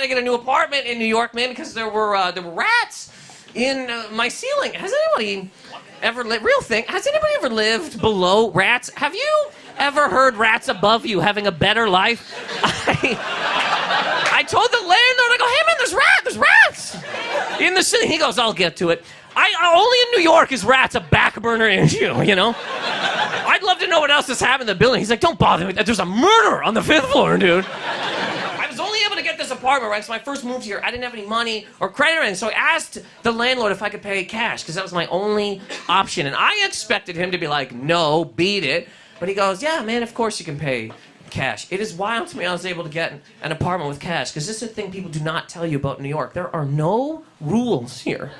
had to get a new apartment in New York, man, because there were rats in my ceiling. Has anybody ever real thing? Has anybody ever lived below rats? Have you ever heard rats above you having a better life? I told the landlord, I go, hey man, there's rats in the ceiling. He goes, I'll get to it. Only in New York is rats a back burner issue, you know? I'd love to know what else has happened in the building. He's like, don't bother me. There's a murder on the 5th floor, dude. I was only able to get this apartment, right? So when I first moved here, I didn't have any money or credit or anything. So I asked the landlord if I could pay cash, because that was my only option. And I expected him to be like, no, beat it. But he goes, yeah, man, of course you can pay cash. It is wild to me I was able to get an apartment with cash, because this is a thing people do not tell you about New York. There are no rules here.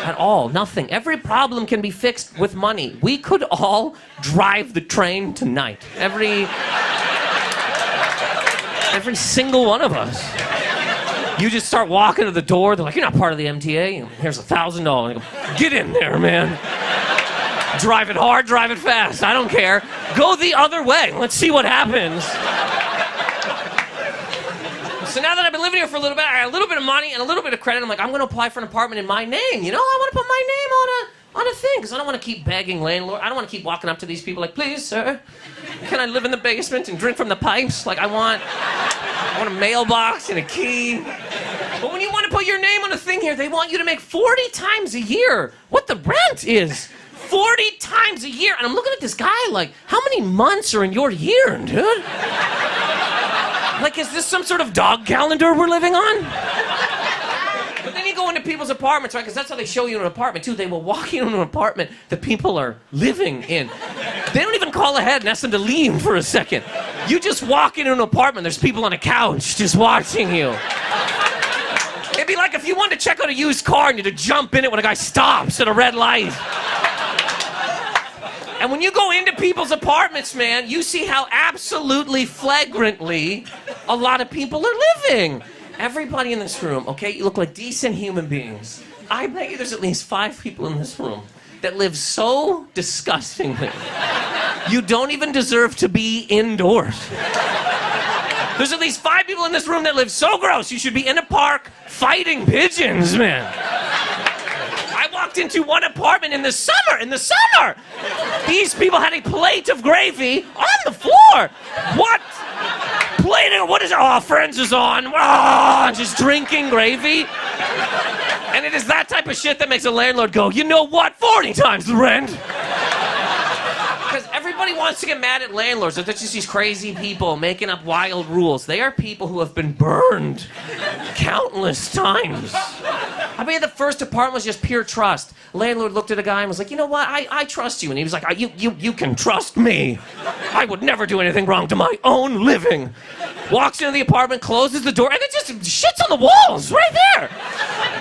At all. Nothing. Every problem can be fixed with money. We could all drive the train tonight. Every single one of us. You just start walking to the door. They're like, you're not part of the MTA. Here's $1,000. Get in there, man. Drive it hard, drive it fast. I don't care. Go the other way. Let's see what happens. So now that I've been living here for a little bit, I got a little bit of money and a little bit of credit. I'm like, I'm going to apply for an apartment in my name. You know, I want to put my name on a thing, because I don't want to keep begging landlord. I don't want to keep walking up to these people like, please, sir, can I live in the basement and drink from the pipes? Like, I want a mailbox and a key. But when you want to put your name on a thing here, they want you to make 40 times a year what the rent is. 40 times a year. And I'm looking at this guy like, how many months are in your year, dude? Like, is this some sort of dog calendar we're living on? But then you go into people's apartments, right? Because that's how they show you an apartment, too. They will walk you into an apartment that people are living in. They don't even call ahead and ask them to leave for a second. You just walk into an apartment, there's people on a couch just watching you. It'd be like if you wanted to check out a used car and you had to jump in it when a guy stops at a red light. And when you go into people's apartments, man, you see how absolutely flagrantly a lot of people are living. Everybody in this room, okay, you look like decent human beings. I bet you there's at least 5 people in this room that live so disgustingly. You don't even deserve to be indoors. There's at least 5 people in this room that live so gross, you should be in a park fighting pigeons, man. I walked into one apartment in the summer. These people had a plate of gravy on the floor. What? Plate of, what is it? Oh, Friends is on. Oh, just drinking gravy. And it is that type of shit that makes a landlord go, you know what? 40 times the rent. Because everybody wants to get mad at landlords. They're just these crazy people making up wild rules. They are people who have been burned countless times. I mean, the first apartment was just pure trust. Landlord looked at a guy and was like, you know what, I trust you. And he was like, you can trust me. I would never do anything wrong to my own living. Walks into the apartment, closes the door, and it just shits on the walls right there.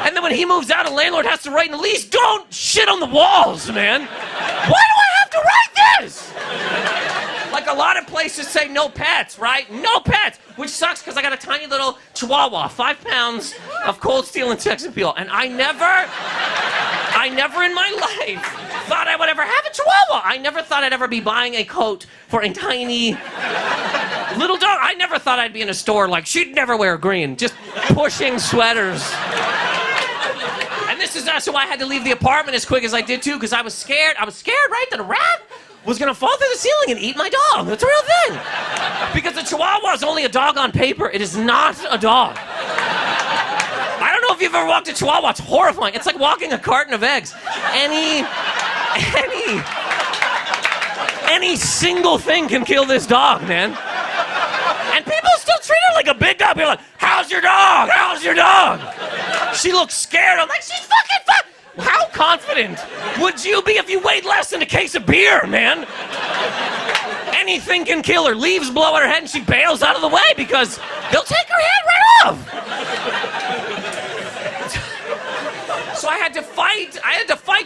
And then when he moves out, a landlord has to write in the lease, don't shit on the walls, man. Why do I have to write this? Like a lot of places say no pets, right? No pets, which sucks because I got a tiny little chihuahua, 5 pounds of cold steel and sex appeal, and I never in my life thought I would ever have a chihuahua. I never thought I'd ever be buying a coat for a tiny little dog. I never thought I'd be in a store like, she'd never wear green, just pushing sweaters. And this is so I had to leave the apartment as quick as I did too, because I was scared, right, that a rat was gonna fall through the ceiling and eat my dog. That's a real thing. Because the Chihuahua is only a dog on paper. It is not a dog. I don't know if you've ever walked a Chihuahua. It's horrifying. It's like walking a carton of eggs. Any single thing can kill this dog, man. And people still treat her like a big dog. People are like, how's your dog? How's your dog? She looks scared. I'm like, she's fucking fine. How confident would you be if you weighed less than a case of beer, man? Anything can kill her. Leaves blow at her head and she bails out of the way because they'll take her head right off. So I had to fight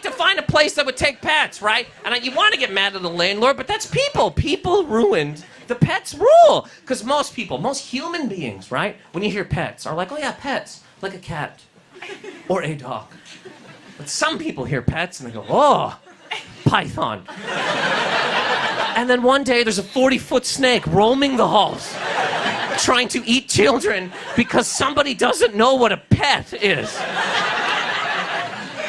to find a place that would take pets, right? And you want to get mad at the landlord, but that's people. People ruined the pets rule. Because most human beings, right? When you hear pets, are like, oh yeah, pets, like a cat or a dog. But some people hear pets and they go, oh, python. And then one day there's a 40-foot snake roaming the halls. trying to eat children because somebody doesn't know what a pet is.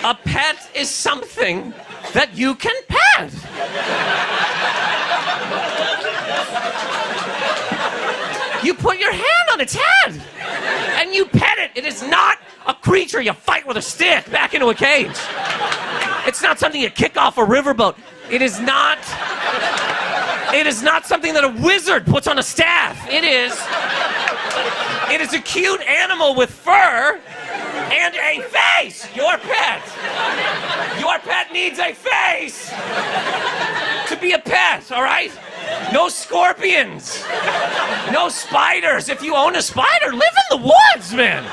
A pet is something that you can pet. You put your hand on its head and you pet it. It is not a creature you fight with a stick back into a cage. It's not something you kick off a riverboat. It is not something that a wizard puts on a staff. It is a cute animal with fur and a face. Your pet needs a face to be a pet, all right? No scorpions. No spiders. If you own a spider, live in the woods, man.